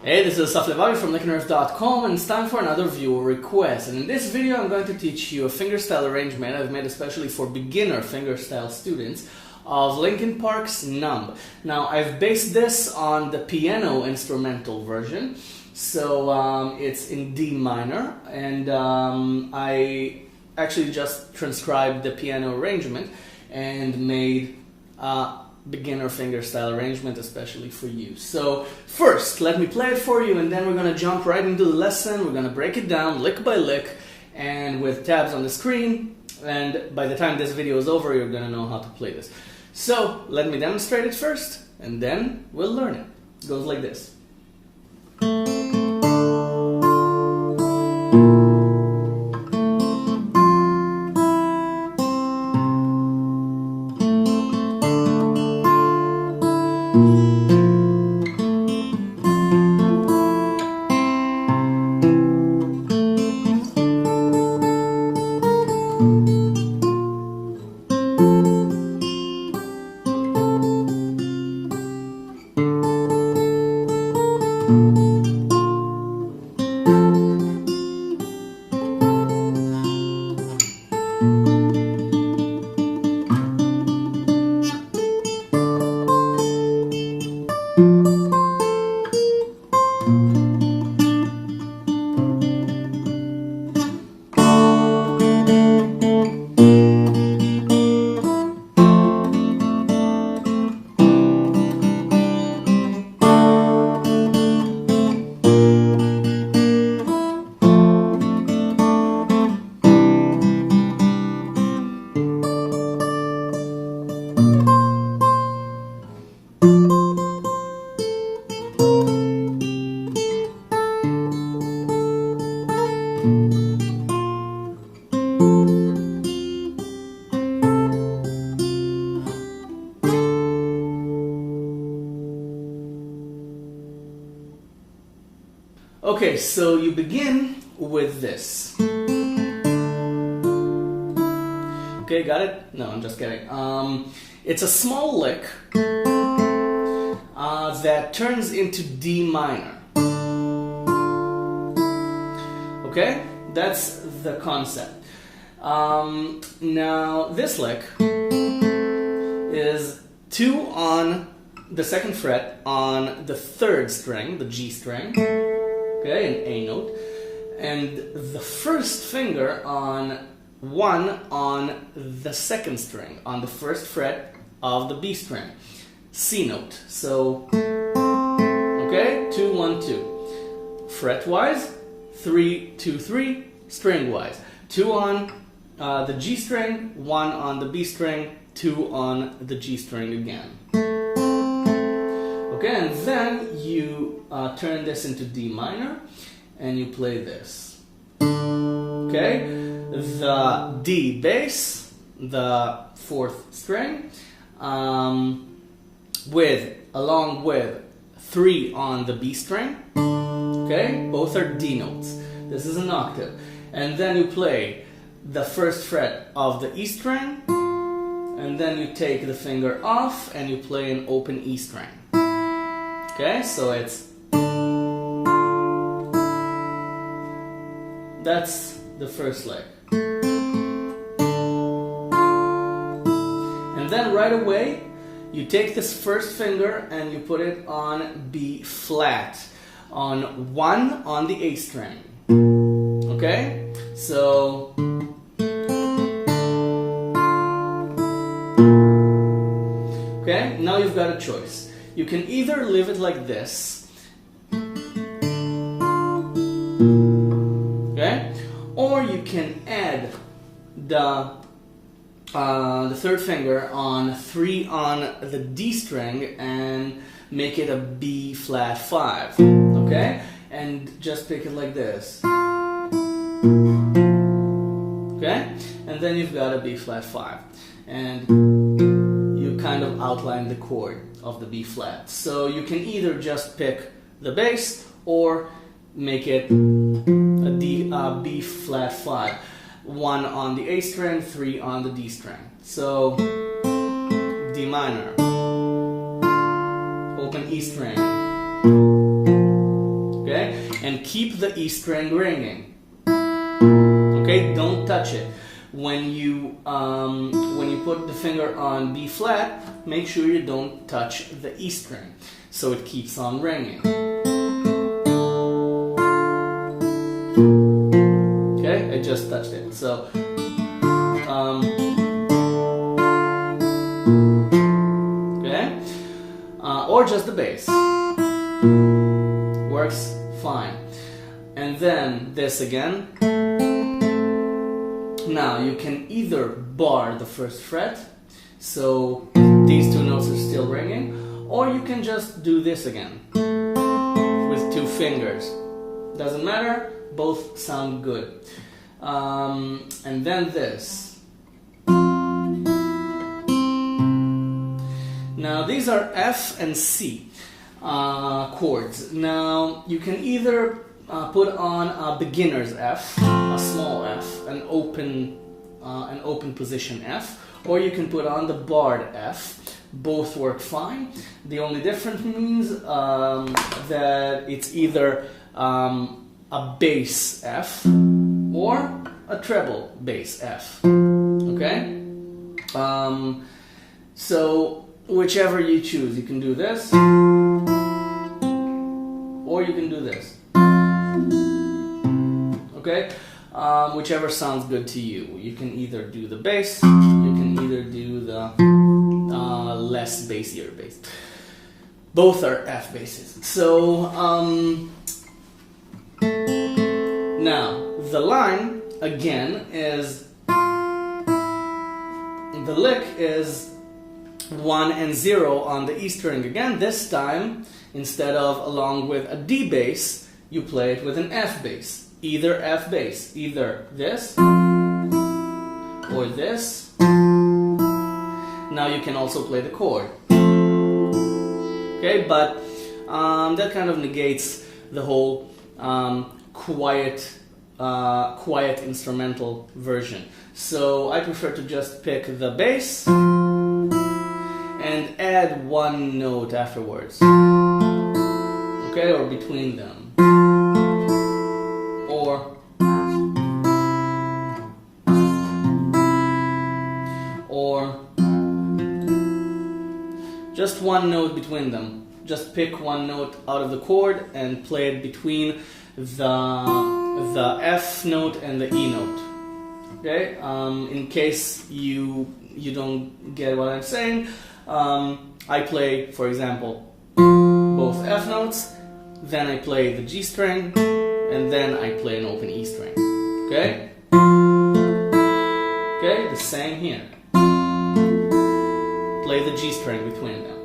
Hey, this is Asaf from Linkin.com, and it's time for another viewer request. And in this video I'm going to teach you a fingerstyle arrangement I've made especially for beginner fingerstyle students of Linkin Park's NUMB. Now I've based this on the piano instrumental version, so it's in D minor, and I actually just transcribed the piano arrangement and made beginner fingerstyle arrangement especially for you. So first, let me play it for you, and then we're going to jump right into the lesson. We're going to break it down lick by lick and with tabs on the screen, and by the time this video is over you're going to know how to play this. So let me demonstrate it first, and then we'll learn it. It goes like this. Okay, so you begin with this. Okay, got it? No, I'm just kidding. It's a small lick that turns into D minor. Okay, that's the concept. Now this lick is 2 on the 2nd fret on the 3rd string, the G string. Okay, an A note, and the 1st finger on 1 on the 2nd string, on the 1st fret of the B string, C note. So, okay, 2, 1, 2. Fret wise, 3, 2, 3. String wise, 2 on the G string, 1 on the B string, 2 on the G string again. Okay, and then you turn this into D minor, and you play this. Okay, the D bass, the 4th string, along with 3 on the B string. Okay, both are D notes. This is an octave, and then you play the 1st fret of the E string, and then you take the finger off and you play an open E string. Okay, so that's the first lick. And then right away, you take this 1st finger and you put it on B flat, on 1 on the A string. Okay, so okay, now you've got a choice. You can either leave it like this, okay, or you can add the 3rd finger on 3 on the D string and make it a B flat 5, okay, and just pick it like this, okay, and then you've got a B flat 5, and you kind of outline the chord of the B flat. So you can either just pick the bass or make it a B flat 5, 1 on the A string, 3 on the D string. So D minor, open E string, and keep the E string ringing. Okay, don't touch it. When you put the finger on B flat, make sure you don't touch the E string, so it keeps on ringing. Okay, I just touched it. So okay, or just the bass works fine. And then this again. Now you can either bar the first fret, so these two notes are still ringing, or you can just do this again with two fingers. Doesn't matter, both sound good. And then this. Now these are F and C chords. Now you can either put on a beginner's F, a small F, an open position F, or you can put on the barred F. Both work fine. The only difference means that it's either a bass F or a treble bass F. Okay? So whichever you choose, you can do this, or you can do this. Okay, whichever sounds good to you. You can either do the bass, you can either do the less bassier bass. Both are F basses. So now the line again is, the lick is 1 and 0 on the E string again. This time, instead of along with a D bass, you play it with an F bass. Either F bass, either this or this. Now you can also play the chord. Okay, but that kind of negates the whole quiet instrumental version. So I prefer to just pick the bass and add one note afterwards. Okay, or between them. Or just one note between them. Just pick one note out of the chord and play it between the F note and the E note. Okay, in case you don't get what I'm saying, I play, for example, both F notes, then I play the G string, and then I play an open E string. Okay? Okay, the same here. Play the G string between them.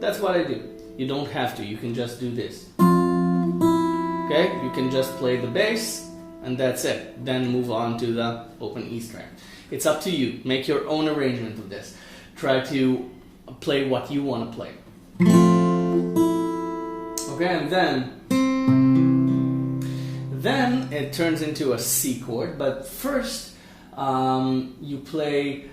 That's what I do. You don't have to, you can just do this. Okay? You can just play the bass, and that's it. Then move on to the open E string. It's up to you. Make your own arrangement of this. Try to play what you want to play. Okay, and then it turns into a C chord, but first you play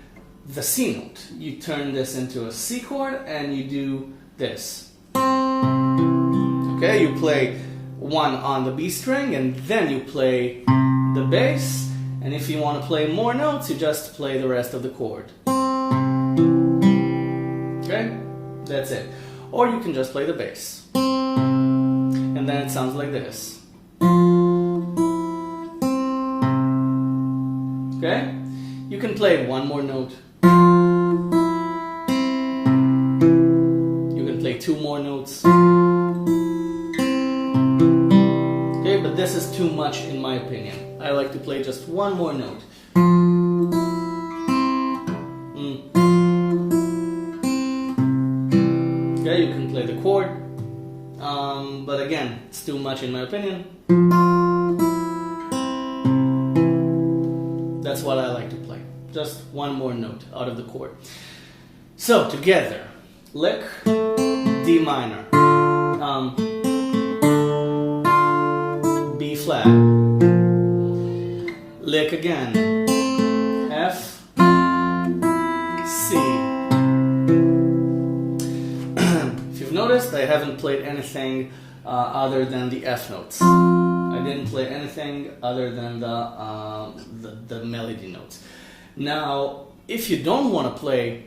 the C note. You turn this into a C chord and you do this. Okay, you play one on the B string and then you play the bass, and if you want to play more notes, you just play the rest of the chord. Okay, that's it. Or you can just play the bass. And then it sounds like this. Okay? You can play one more note. You can play two more notes. Okay, but this is too much in my opinion. I like to play just one more note. Okay, you can play the chord. But again, it's too much in my opinion. That's what I like to play. Just one more note out of the chord. So, together. Lick, D minor, B flat, lick again, F, C. If you've noticed, I haven't played anything other than the F notes. I didn't play anything other than the melody notes. Now, if you don't want to play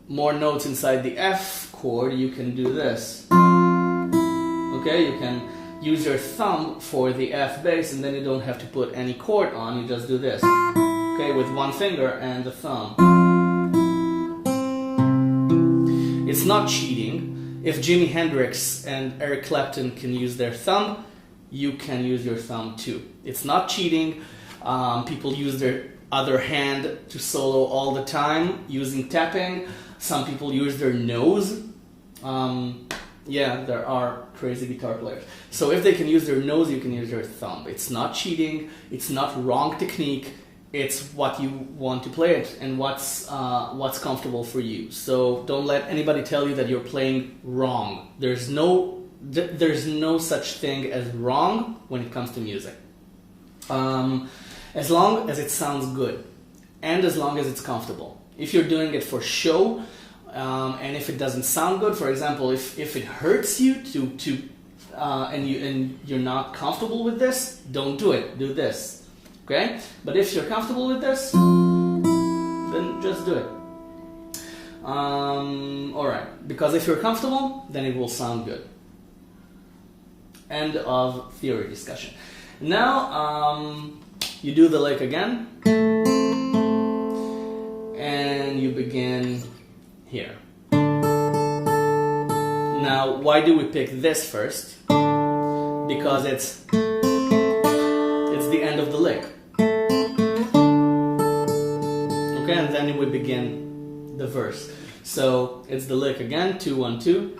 more notes inside the F chord, you can do this. Okay, you can use your thumb for the F bass, and then you don't have to put any chord on, you just do this. Okay, with one finger and the thumb. It's not cheating. If Jimi Hendrix and Eric Clapton can use their thumb, you can use your thumb too. It's not cheating. People use their other hand to solo all the time using tapping. Some people use their nose. Yeah, there are crazy guitar players. So if they can use their nose, you can use your thumb. It's not cheating. It's not wrong technique. It's what you want to play it and what's comfortable for you. So don't let anybody tell you that you're playing wrong. There's no such thing as wrong when it comes to music. As long as it sounds good and as long as it's comfortable. If you're doing it for show and if it doesn't sound good, for example, if it hurts you and you're not comfortable with this, don't do it. Do this. Okay? But if you're comfortable with this, then just do it. Alright. Because if you're comfortable, then it will sound good. End of theory discussion. Now, you do the lick again. And you begin here. Now, why do we pick this first? Because it's the end of the lick. Okay, and then we begin the verse. So it's the lick again, 2, 1, 2,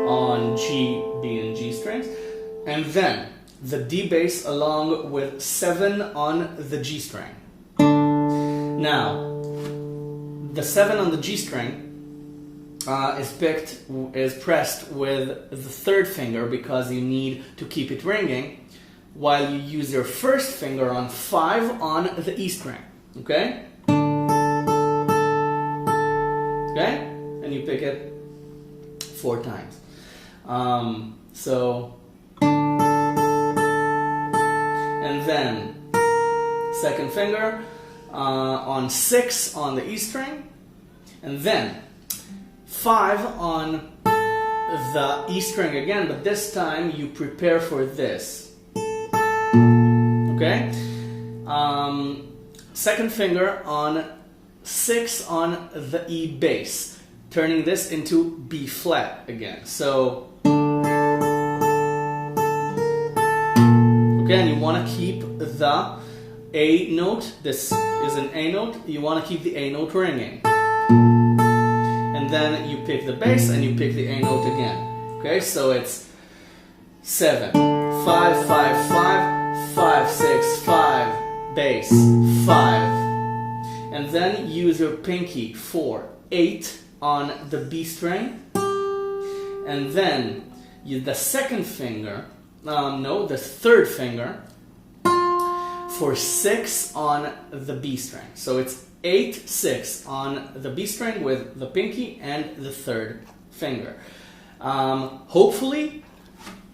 on G, B, and G strings, and then the D bass along with 7 on the G string. Now, the 7 on the G string is pressed with the 3rd finger because you need to keep it ringing, while you use your 1st finger on 5 on the E string. Okay? Okay? And you pick it 4 times. And then 2nd finger on 6 on the E string, and then 5 on the E string again, but this time you prepare for this. Okay? 2nd finger on 6 on the E bass, turning this into B flat again. So, okay, and you want to keep the A note, this is an A note, you want to keep the A note ringing. And then you pick the bass and you pick the A note again. Okay, so it's 7, 5, 5, 5, 5, 6, 5, bass, 5. And then use your pinky for 8 on the B string. And then the 2nd finger, the 3rd finger for 6 on the B string. So it's 8, 6 on the B string with the pinky and the 3rd finger. Hopefully,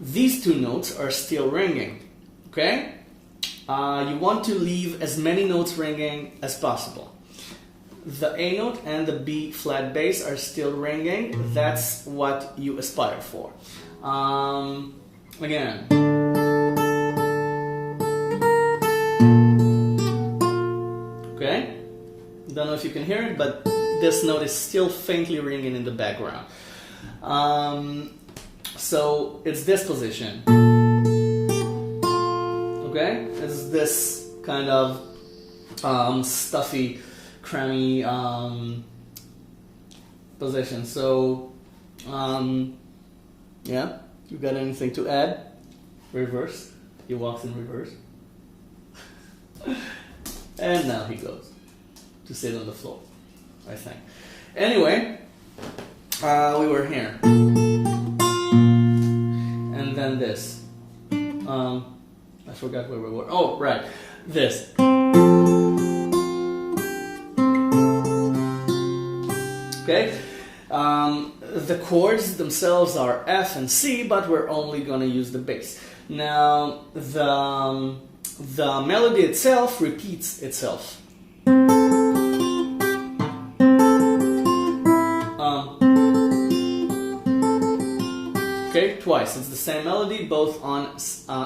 these 2 notes are still ringing. Okay? You want to leave as many notes ringing as possible. The A note and the B flat bass are still ringing. That's what you aspire for. Again. Okay? Don't know if you can hear it, but this note is still faintly ringing in the background. So it's this position. Okay? It's this kind of stuffy, crammy position. So, yeah, you got anything to add? Reverse. He walks in reverse. And now he goes to sit on the floor, I think. Anyway, we were here. And then this. I forgot where we were. Oh, right. This. Okay. the chords themselves are F and C, but we're only going to use the bass. Now, the melody itself repeats itself. Okay, twice. It's the same melody, both on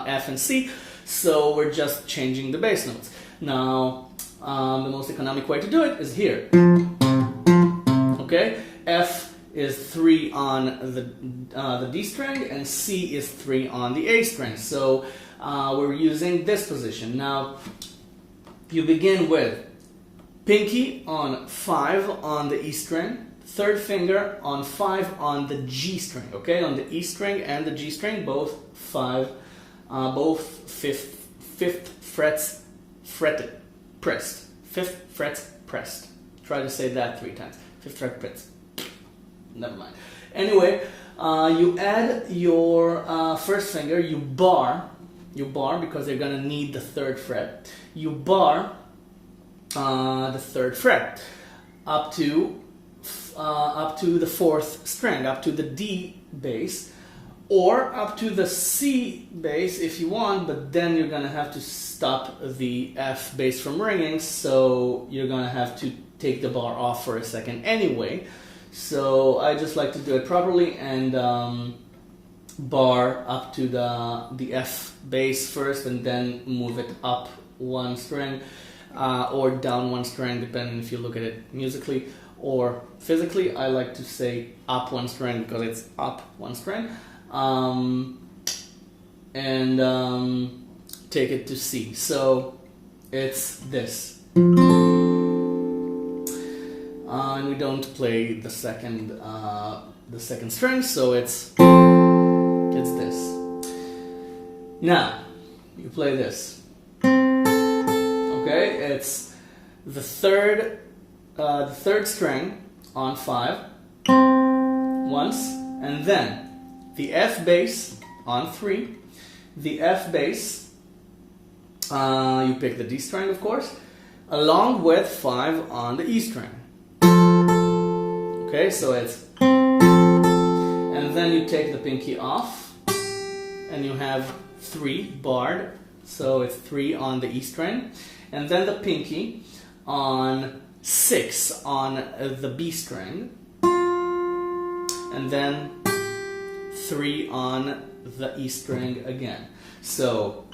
F and C, so we're just changing the bass notes. Now, the most economic way to do it is here. Okay, F is 3 on the D string, and C is 3 on the A string. So we're using this position. Now, you begin with pinky on 5 on the E string, third finger on 5 on the G string. Okay, on the E string and the G string, both fifth frets fretted, pressed. Fifth frets pressed. Try to say that 3 times. Fifth fret pressed. Never mind. Anyway, you add your first finger. You bar because you're gonna need the third fret. You bar the third fret up to the fourth string, up to the D bass, or up to the C bass if you want, but then you're gonna have to stop the F bass from ringing, so you're gonna have to take the bar off for a second anyway. So I just like to do it properly and bar up to the F bass first, and then move it up 1 string or down 1 string, depending if you look at it musically or physically. I like to say up 1 string because it's up 1 string, and take it to C. So it's this. And we don't play the second string, so it's this. Now you play this. Okay, it's the third string on 5 once, and then the F bass on 3. The F bass, you pick the D string, of course, along with 5 on the E string. Okay, so it's, and then you take the pinky off, and you have 3 barred, so it's 3 on the E string, and then the pinky on 6 on the B string, and then 3 on the E string again. So,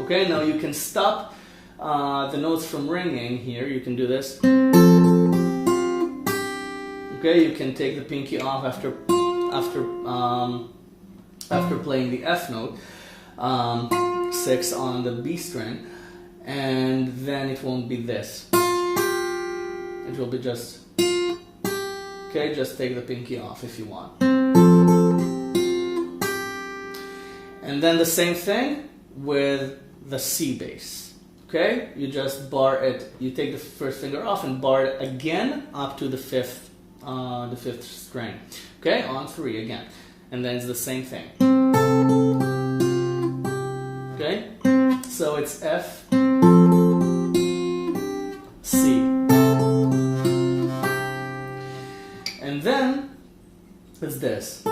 okay, now you can stop the notes from ringing here. You can do this. Okay, you can take the pinky off after playing the F note, 6 on the B string, and then it won't be this. It will be just, okay, just take the pinky off if you want. And then the same thing with the C bass. Okay, you just bar it, you take the first finger off and bar it again up to the fifth string. Okay, on 3 again. And then it's the same thing. Okay, so it's F, C. And then it's this.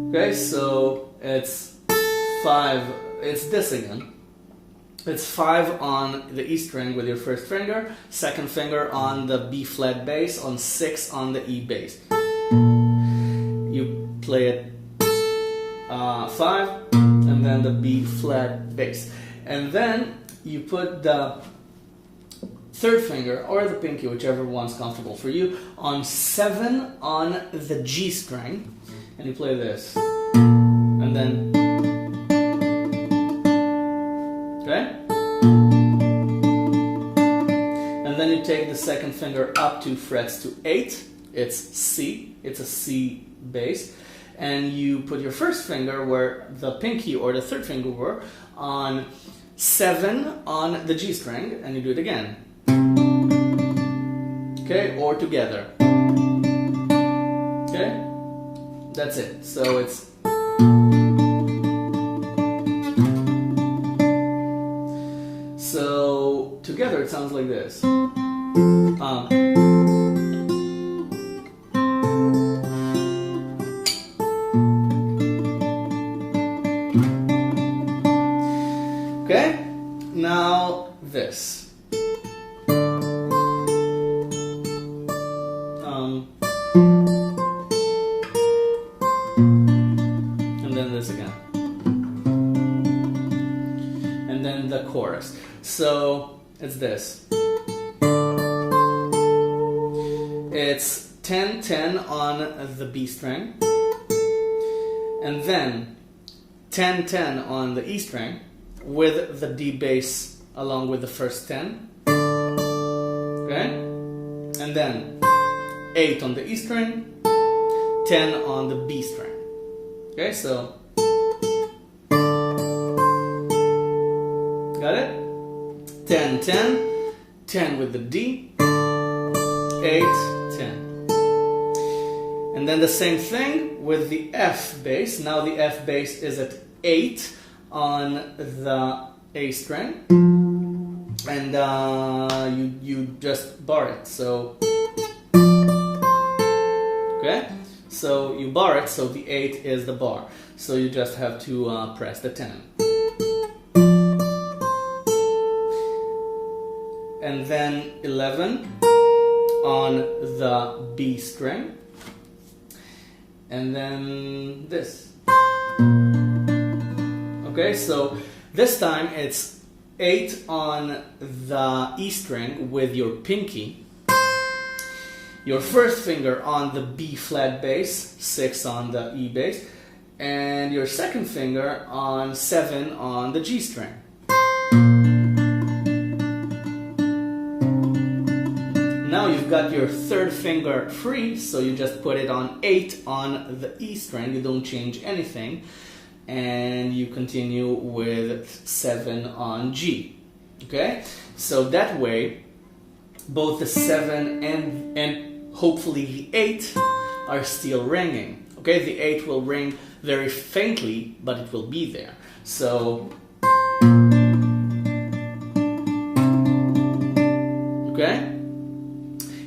Okay, so it's 5, it's this again. It's 5 on the E string with your first finger, second finger on the B flat bass, on 6 on the E bass. You play it 5, and then the B flat bass. And then you put the third finger, or the pinky, whichever one's comfortable for you, on 7 on the G string, and you play this. And then, okay? And then you take the second finger up 2 frets to 8, it's C, it's a C bass, and you put your first finger where the pinky or the third finger were on 7 on the G string, and you do it again. Okay, or together. Okay? That's it. So it's it sounds like this. Okay, now this. And then this again. And then the chorus. So it's this. It's 10-10 on the B string, and then 10-10 on the E string with the D bass along with the first 10. Okay? And then 8 on the E string, 10 on the B string. Okay, so got it? 10-10, 10 with the D, 8, 10. And then the same thing with the F bass. Now the F bass is at 8 on the A string, and you just bar it. So okay, so you bar it, so the 8 is the bar. So you just have to press the 10. And then 11 on the B string, and then this. Okay, so this time it's 8 on the E string with your pinky, your first finger on the B flat bass, 6 on the E bass, and your second finger on 7 on the G string. Now you've got your third finger free, so you just put it on 8 on the E string, you don't change anything, and you continue with 7 on G. Okay? So that way, both the 7 and hopefully the 8 are still ringing. Okay? The 8 will ring very faintly, but it will be there. So, okay?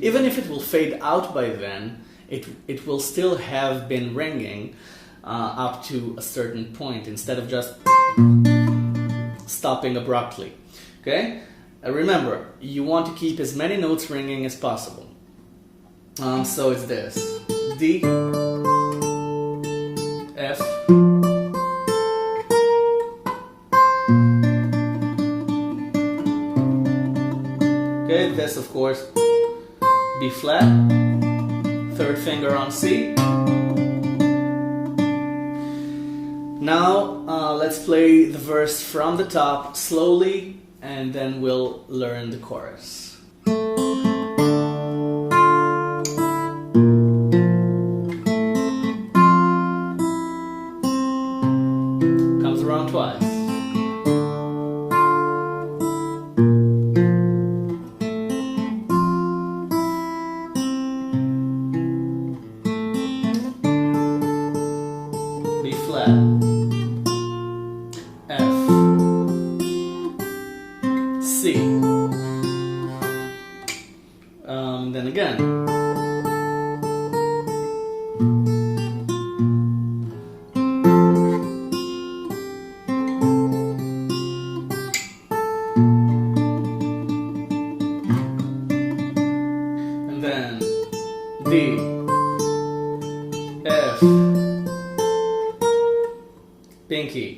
Even if it will fade out by then, it will still have been ringing up to a certain point instead of just stopping abruptly. Okay? Remember, you want to keep as many notes ringing as possible. So it's this: D, F, okay, this of course, B flat, third finger on C. Now let's play the verse from the top slowly, and then we'll learn the chorus. Comes around twice. B flat, F, C, then again, and then D, F, pinky.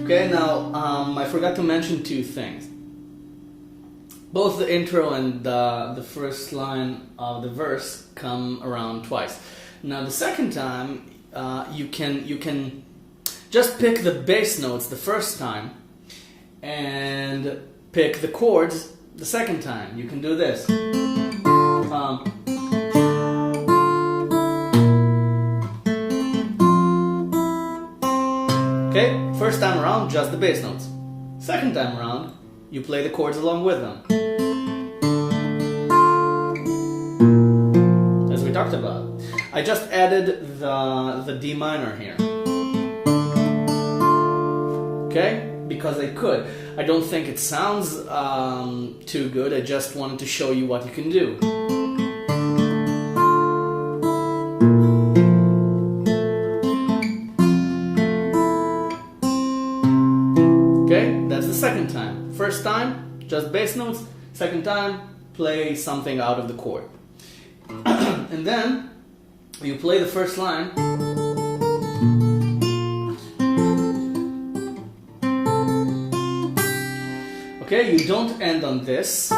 Okay, now I forgot to mention two things. Both the intro and the first line of the verse come around twice. Now the second time, you can just pick the bass notes the first time and pick the chords the second time. You can do this. Okay, first time around, just the bass notes. Second time around, you play the chords along with them. As we talked about. I just added the D minor here. okay? Because I could. I don't think it sounds too good. I just wanted to show you what you can do. Okay, that's the second time. First time, just bass notes. Second time, play something out of the chord. And then you play the first line. Okay, you don't end on this.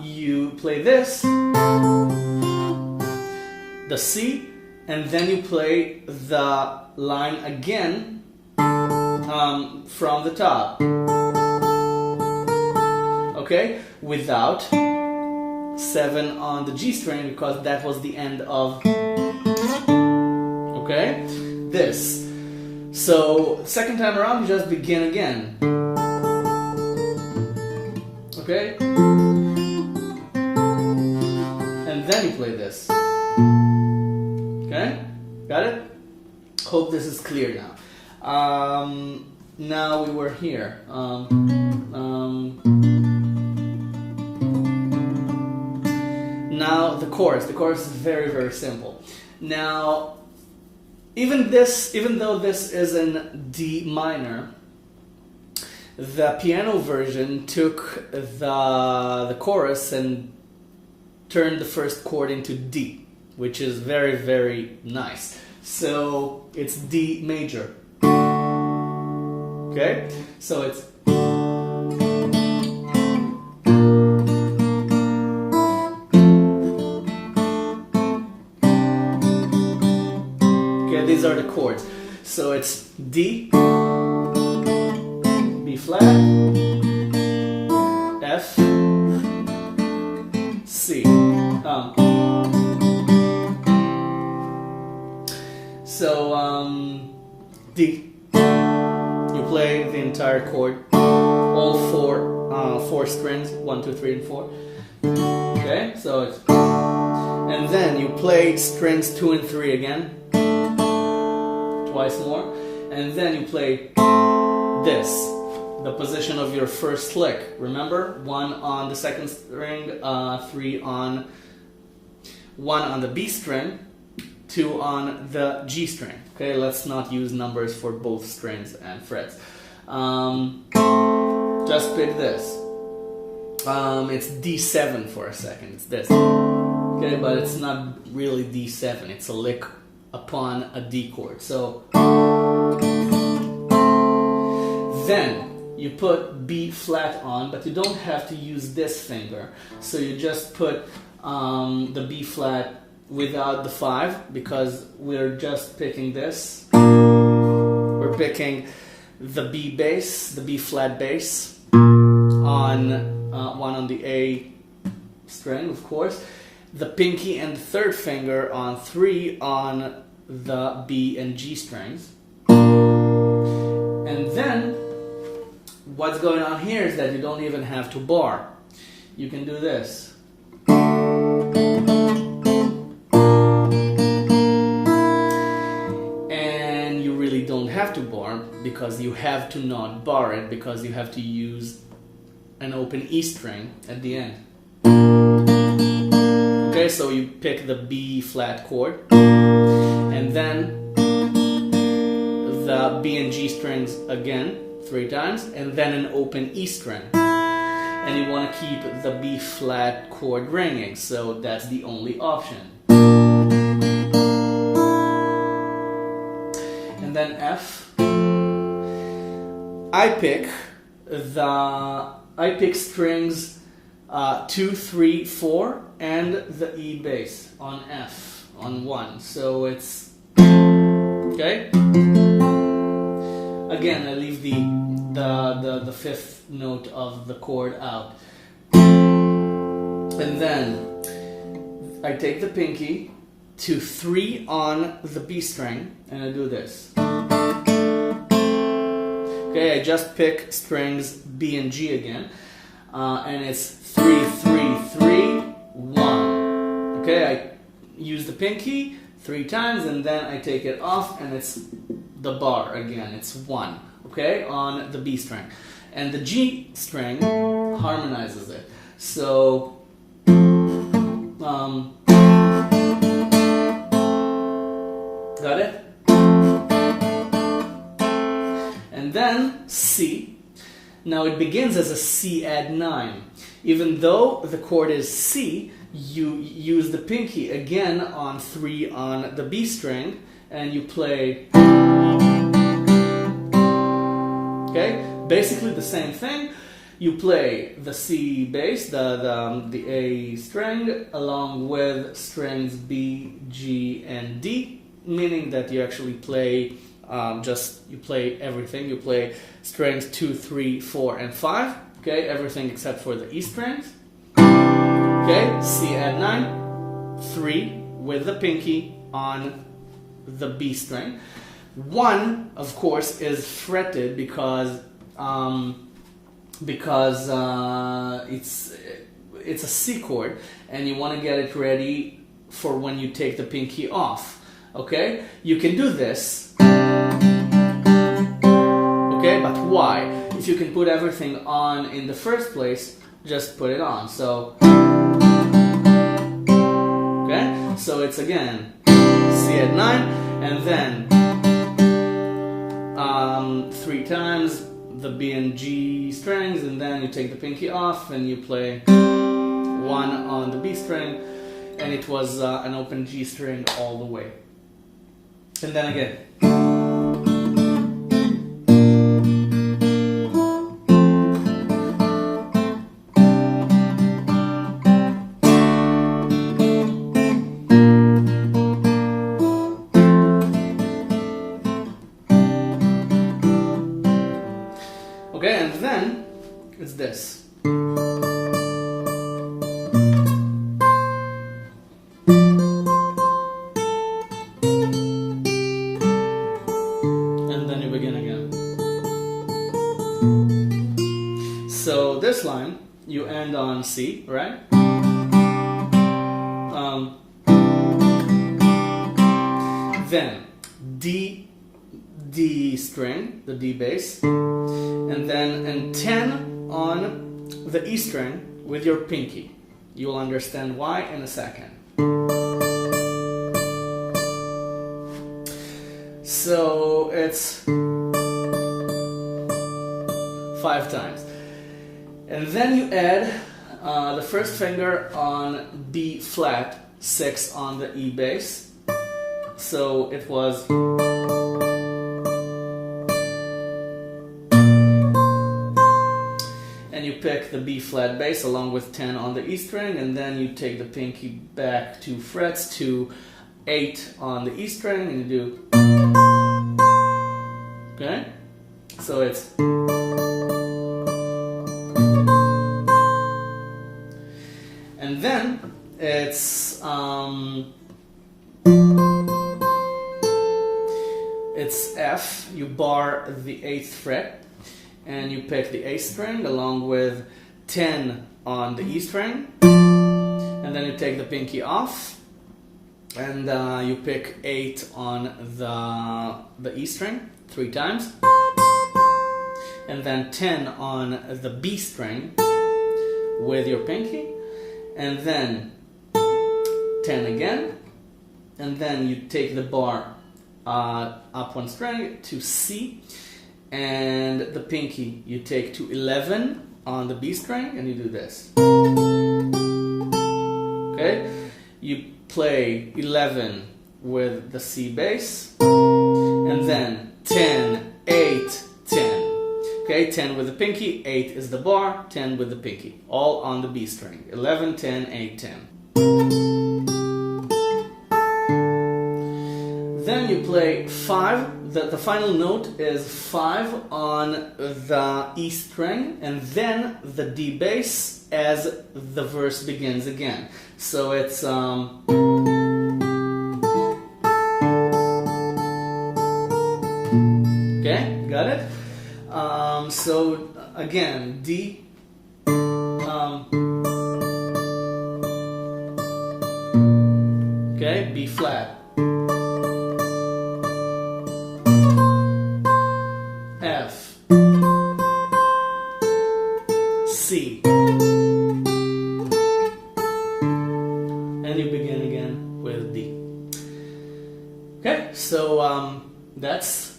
You play this, the C, and then you play the line again from the top. Okay, without 7 on the G string, because that was the end of, okay, this. So second time around, you just begin again. Okay, and then you play this. Okay, got it? Hope this is clear now. Now we were here. Now the chorus. The chorus is very, very simple. Now, even though this is in D minor, the piano version took the chorus and turned the first chord into D, which is very, very nice. So it's D major. Okay? So it's these are the chords. So it's D, B flat, F, C. D. You play the entire chord, all four strings, 1, 2, 3, and 4. Okay, so it's, and then you play strings 2 and 3 again. Twice more, and then you play this, the position of your first lick. Remember, 1 on the second string, 1 on the B string, 2 on the G string. Okay, let's not use numbers for both strings and frets. Just pick this. It's D7 for a second. It's this. Okay, but it's not really D7. It's a lick upon a D chord. So then you put B flat on, but you don't have to use this finger. So you just put the B flat without the 5, because we're just picking this. We're picking the B bass, the B flat bass, on 1 on the A string, of course. The pinky and the third finger on 3 on the B and G strings. And then what's going on here is that you don't even have to bar. You can do this. And you really don't have to bar, because you have to not bar it, because you have to use an open E string at the end. Okay, so you pick the B flat chord, and then the B and G strings again 3 times, and then an open E string. And you want to keep the B flat chord ringing, so that's the only option. And then F. I pick strings 2, 3, 4, and the E bass on F on 1. So it's okay. Again, I leave the 5th note of the chord out, and then I take the pinky to 3 on the B string, and I do this. Okay, I just pick strings B and G again, and it's 3, 3, 3, 1. Okay, I use the pinky 3 times, and then I take it off, and it's the bar again. It's 1, okay, on the B string. And the G string harmonizes it. So, got it? And then C. Now it begins as a C add 9. Even though the chord is C, you use the pinky again on 3 on the B string, and you play, okay? Basically the same thing. You play the C bass, the A string, along with strings B, G, and D, meaning that you actually play you play everything. You play strings 2, 3, 4, and 5. Okay, everything except for the E strings. Okay, C add 9, 3 with the pinky on the B string. 1, of course, is fretted because it's a C chord, and you want to get it ready for when you take the pinky off. Okay, you can do this. Okay, but why? If you can put everything on in the first place, just put it on. So, okay, so it's again C add 9, and then 3 times the B and G strings, and then you take the pinky off and you play 1 on the B string, and it was an open G string all the way. And then again. Okay, and then it's this. And then you begin again. So this line, you end on C, right? Then D string, the D bass, and then 10 on the E string with your pinky. You'll understand why in a second. So it's 5 times. And then you add the first finger on B flat, 6 on the E bass. So it was, and you pick the B flat bass along with 10 on the E string, and then you take the pinky back 2 frets to 8 on the E string, and you do, okay? So it's, and then it's F. You bar the 8th fret, and you pick the A string along with 10 on the E string, and then you take the pinky off, and you pick 8 on the E string 3 times, and then 10 on the B string with your pinky, and then 10 again, and then you take the bar up 1 string to C, and the pinky you take to 11 on the B string, and you do this. Okay, you play 11 with the C bass, and then 10, 8, 10. Okay, 10 with the pinky, 8 is the bar, 10 with the pinky, all on the B string. 11, 10, 8, 10. Then you play 5, the final note is 5 on the E string, and then the D bass as the verse begins again. So it's okay, got it? So again, D, okay, B flat, then you begin again with D. Okay, so that's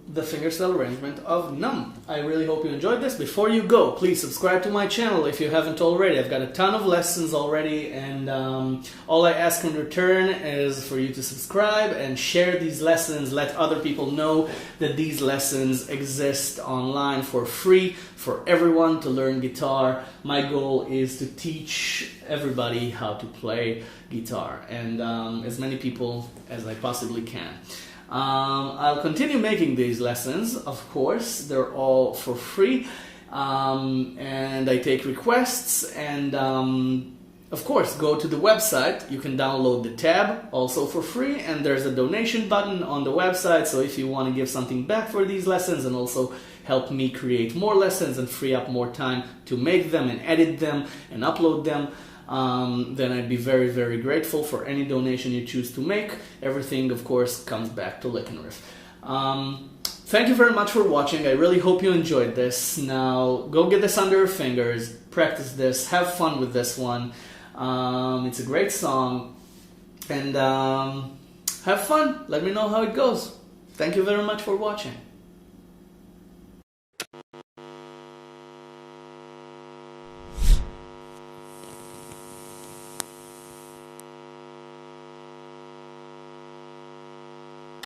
the fingerstyle arrangement of NUMB. I really hope you enjoyed this. Before you go, please subscribe to my channel if you haven't already. I've got a ton of lessons already, and all I ask in return is for you to subscribe and share these lessons. Let other people know that these lessons exist online for free for everyone to learn guitar. My goal is to teach everybody how to play guitar, and as many people as I possibly can. I'll continue making these lessons, of course. They're all for free, and I take requests, and of course, go to the website. You can download the tab, also for free, and there's a donation button on the website, so if you want to give something back for these lessons and also help me create more lessons and free up more time to make them and edit them and upload them, then I'd be very, very grateful for any donation you choose to make. Everything, of course, comes back to Linkin. Thank you very much for watching. I really hope you enjoyed this. Now, go get this under your fingers, practice this, have fun with this one. It's a great song, and have fun. Let me know how it goes. Thank you very much for watching.